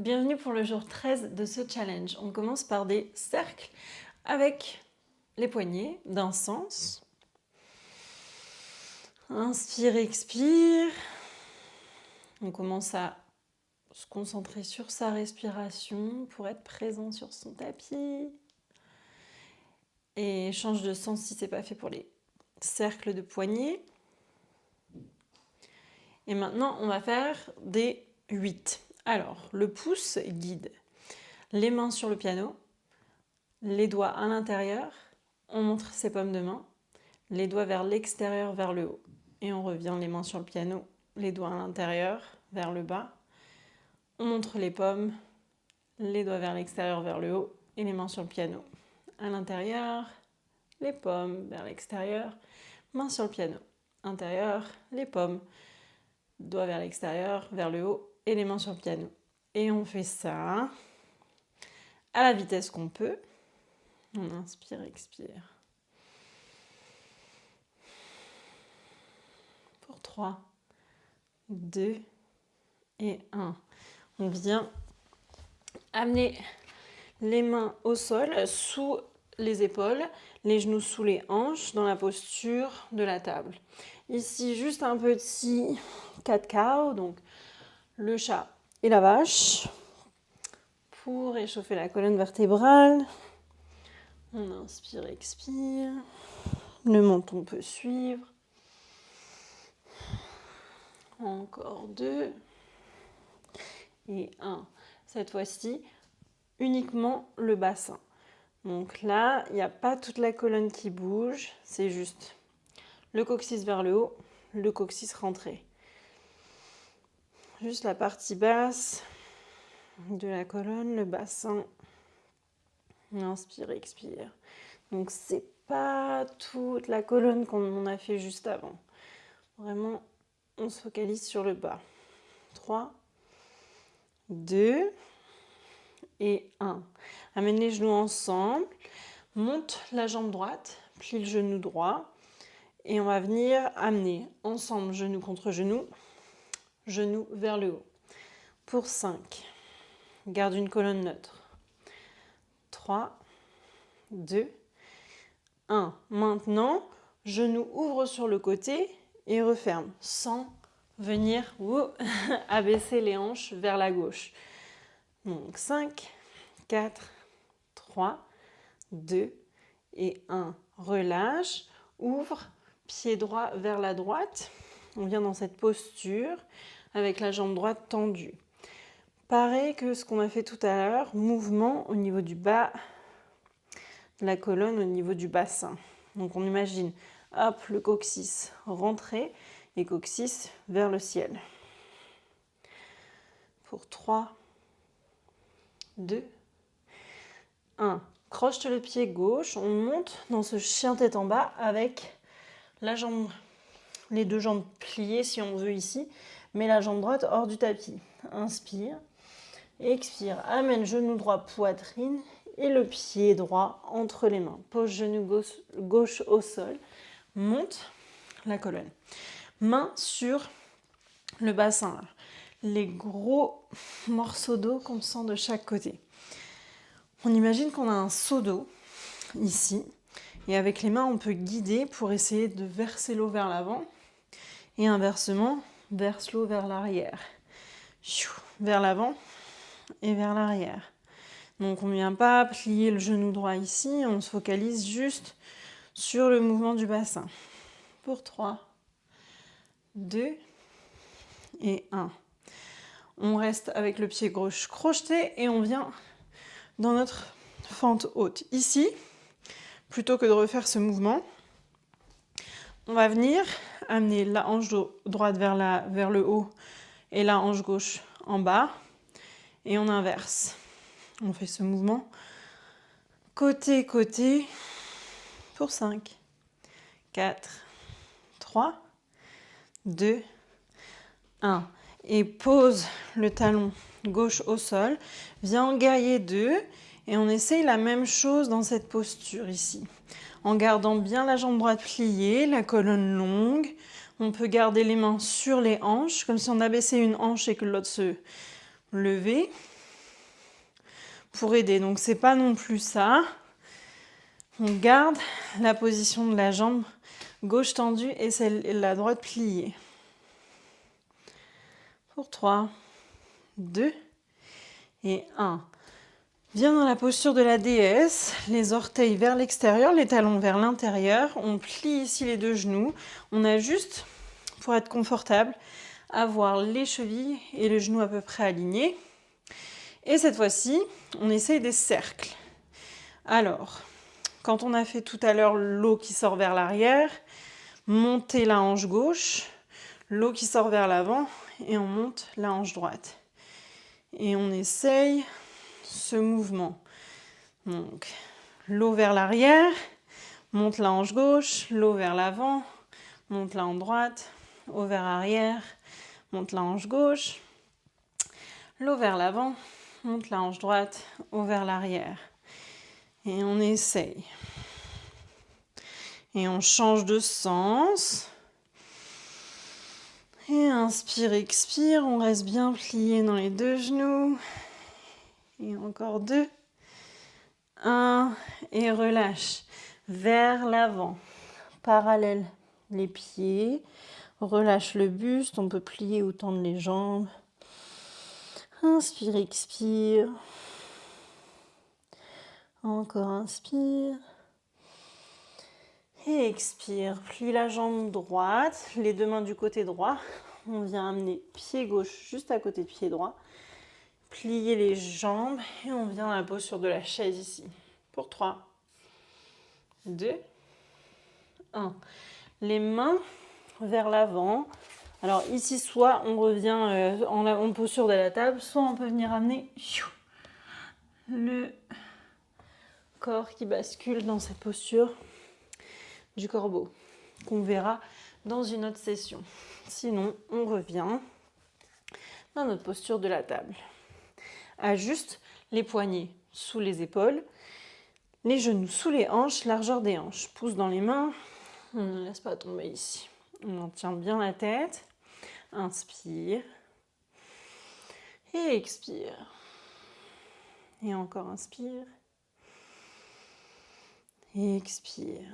Bienvenue pour le jour 13 de ce challenge. On commence par des cercles avec les poignets d'un sens. Inspire, expire. On commence à se concentrer sur sa respiration pour être présent sur son tapis. Et change de sens si ce n'est pas fait pour les cercles de poignets. Et maintenant, on va faire des 8. Alors, le pouce guide les mains sur le piano, les doigts à l'intérieur, on montre ses paumes de main, les doigts vers l'extérieur, vers le haut. Et on revient les mains sur le piano, les doigts à l'intérieur, vers le bas. On montre les paumes, les doigts vers l'extérieur, vers le haut, et les mains sur le piano. À l'intérieur, les paumes vers l'extérieur, mains sur le piano. Intérieur, les paumes, doigts vers l'extérieur, vers le haut, et les mains sur le piano. Et on fait ça à la vitesse qu'on peut. On inspire, expire. Pour 3, 2 et 1. On vient amener les mains au sol, sous les épaules, les genoux sous les hanches, dans la posture de la table. Ici, juste un petit cat-cow, donc le chat et la vache, pour réchauffer la colonne vertébrale. On inspire, expire. Le menton peut suivre. Encore 2 et 1. Cette fois-ci, uniquement le bassin. Donc là, il n'y a pas toute la colonne qui bouge, c'est juste le coccyx vers le haut, le coccyx rentré. Juste la partie basse de la colonne, le bassin. Inspire, expire. Donc c'est pas toute la colonne qu'on a fait juste avant. Vraiment, on se focalise sur le bas. 3, 2 et 1. Amène les genoux ensemble. Monte la jambe droite. Plie le genou droit. Et on va venir amener ensemble, genou contre genou. Genou vers le haut. Pour 5. Garde une colonne neutre. 3, 2, 1. Maintenant, genou ouvre sur le côté et referme sans venir abaisser les hanches vers la gauche. Donc 5, 4, 3, 2 et 1. Relâche, ouvre, pied droit vers la droite. On vient dans cette posture avec la jambe droite tendue. Pareil que ce qu'on a fait tout à l'heure, mouvement au niveau du bas de la colonne, au niveau du bassin. Donc on imagine, hop, le coccyx rentré et coccyx vers le ciel. Pour 3, 2, 1. Croche le pied gauche, on monte dans ce chien tête en bas avec la jambe, les deux jambes pliées si on veut ici, mais la jambe droite hors du tapis. Inspire, expire, amène genou droit, poitrine et le pied droit entre les mains. Pose genou gauche au sol, monte la colonne. Main sur le bassin, les gros morceaux d'eau qu'on sent de chaque côté. On imagine qu'on a un seau d'eau ici et avec les mains on peut guider pour essayer de verser l'eau vers l'avant et inversement verse l'eau vers l'arrière, vers l'avant et vers l'arrière. Donc on ne vient pas plier le genou droit ici, on se focalise juste sur le mouvement du bassin. Pour 3, 2 et 1. On reste avec le pied gauche crocheté et on vient dans notre fente haute. Ici, plutôt que de refaire ce mouvement, on va venir amener la hanche droite vers le haut et la hanche gauche en bas et on inverse. On fait ce mouvement côté-côté pour 5, 4, 3, 2, 1. Et pose le talon gauche au sol. Viens en guerrier 2 et on essaye la même chose dans cette posture ici. En gardant bien la jambe droite pliée, la colonne longue. On peut garder les mains sur les hanches, comme si on abaissait une hanche et que l'autre se levait. pour aider. Donc c'est pas non plus ça. On garde la position de la jambe gauche tendue et la droite pliée. Pour 3, 2 et 1. Viens dans la posture de la déesse, les orteils vers l'extérieur, les talons vers l'intérieur. On plie ici les deux genoux. On a juste, pour être confortable, avoir les chevilles et le genou à peu près alignés. Et cette fois-ci, on essaye des cercles. Alors, quand on a fait tout à l'heure l'eau qui sort vers l'arrière, montez la hanche gauche, l'eau qui sort vers l'avant et on monte la hanche droite. Et on essaye ce mouvement. Donc, l'eau vers l'arrière, monte la hanche gauche, l'eau vers l'avant, monte la hanche droite, eau vers arrière, monte la hanche gauche, l'eau vers l'avant, monte la hanche droite, eau vers l'arrière. Et on essaye. Et on change de sens. Et inspire, expire, on reste bien plié dans les deux genoux. Et encore 2. 1. Et relâche. Vers l'avant. Parallèle les pieds. Relâche le buste, on peut plier ou tendre les jambes. Inspire, expire. Encore inspire. Et expire. Plie la jambe droite, les deux mains du côté droit. On vient amener pied gauche juste à côté de pied droit. Plier les jambes et on vient dans la posture de la chaise ici. Pour 3, 2, 1. Les mains vers l'avant. Alors ici, soit on revient en posture de la table, soit on peut venir amener le corps qui bascule dans cette posture du corbeau, qu'on verra dans une autre session. Sinon, on revient dans notre posture de la table. Ajuste les poignets sous les épaules, les genoux sous les hanches, largeur des hanches. Pouce dans les mains, on ne laisse pas tomber ici. On en tient bien la tête. Inspire. Et expire. Et encore inspire. Et expire.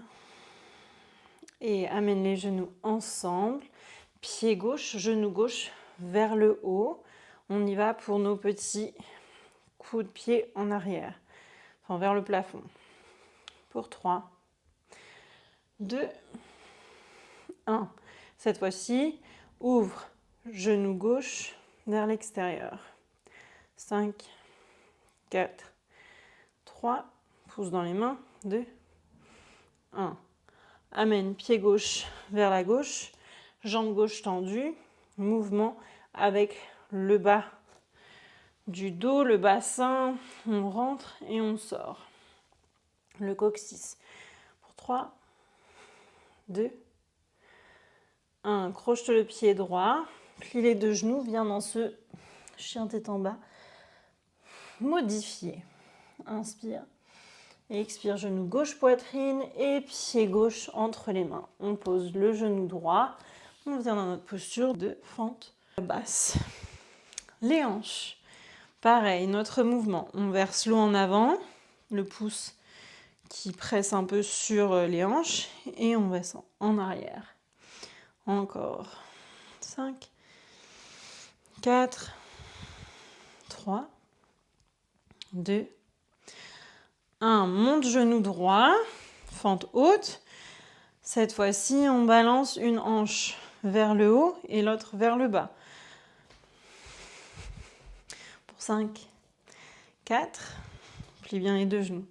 Et amène les genoux ensemble. Pied gauche, genou gauche vers le haut. On y va pour nos petits coups de pied en arrière. Enfin, vers le plafond. Pour 3, 2, 1. Cette fois-ci, ouvre genou gauche vers l'extérieur. 5, 4, 3, pouce dans les mains, 2, 1. Amène pied gauche vers la gauche, jambe gauche tendue, mouvement avec le bas du dos, le bassin, on rentre et on sort. Le coccyx. Pour 3, 2, 1. Croche le pied droit, plie les deux genoux, viens dans ce chien tête en bas. Modifié. Inspire. Et expire, genou gauche, poitrine et pied gauche entre les mains. On pose le genou droit. On vient dans notre posture de fente basse. Les hanches. Pareil, notre mouvement. On verse l'eau en avant, le pouce qui presse un peu sur les hanches et on verse en arrière. Encore. 5, 4, 3, 2, 1. Monte genou droit, fente haute. Cette fois-ci, on balance une hanche vers le haut et l'autre vers le bas. Pour 5, 4, plie bien les deux genoux.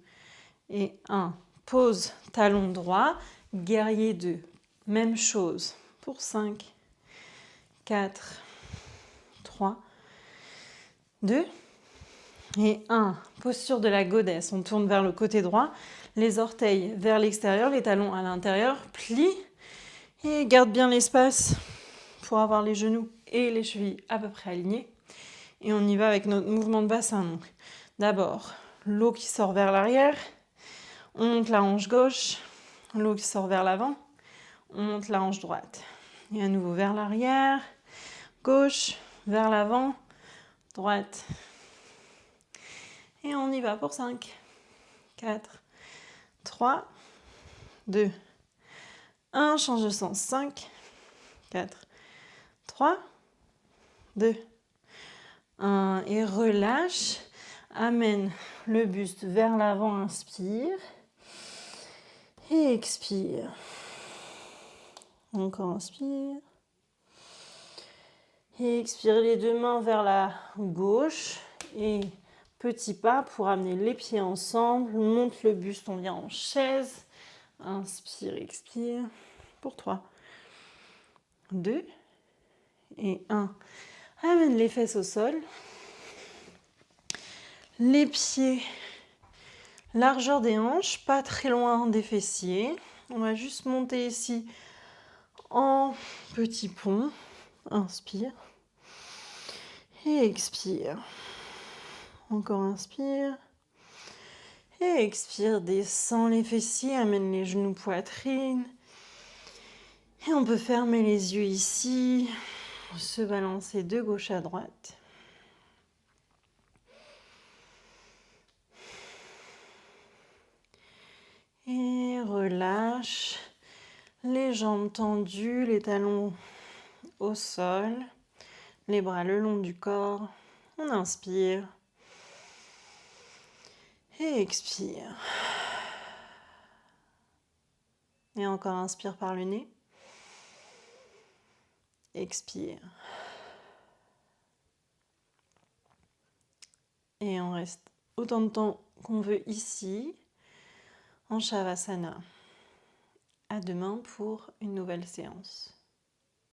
Et 1. Pose talon droit, guerrier 2. Même chose. Pour 5, 4, 3, 2 et 1. Posture de la godesse. On tourne vers le côté droit, les orteils vers l'extérieur, les talons à l'intérieur, plie et garde bien l'espace pour avoir les genoux et les chevilles à peu près alignés. Et on y va avec notre mouvement de bassin. Donc, d'abord, l'eau qui sort vers l'arrière, on monte la hanche gauche, l'eau qui sort vers l'avant, on monte la hanche droite. Et à nouveau vers l'arrière, gauche, vers l'avant, droite. Et on on y va pour 5, 4, 3, 2, 1. Change de sens. 5, 4, 3, 2, 1. Et relâche. Amène le buste vers l'avant, inspire. Et expire. Encore inspire. Et expire les deux mains vers la gauche. Et petit pas pour amener les pieds ensemble. Monte le buste, on vient en chaise. Inspire, expire. Pour 3, 2 et 1. Amène les fesses au sol. Les pieds, largeur des hanches, pas très loin des fessiers. On va juste monter ici en petit pont. Inspire. Et expire. Encore inspire. Et expire, descend les fessiers, amène les genoux poitrine. Et on peut fermer les yeux ici, se balancer de gauche à droite. Et relâche. Les jambes tendues, les talons au sol. Les bras le long du corps. On inspire. Et expire. Et encore inspire par le nez. Expire. Et on reste autant de temps qu'on veut ici, en Shavasana. À demain pour une nouvelle séance.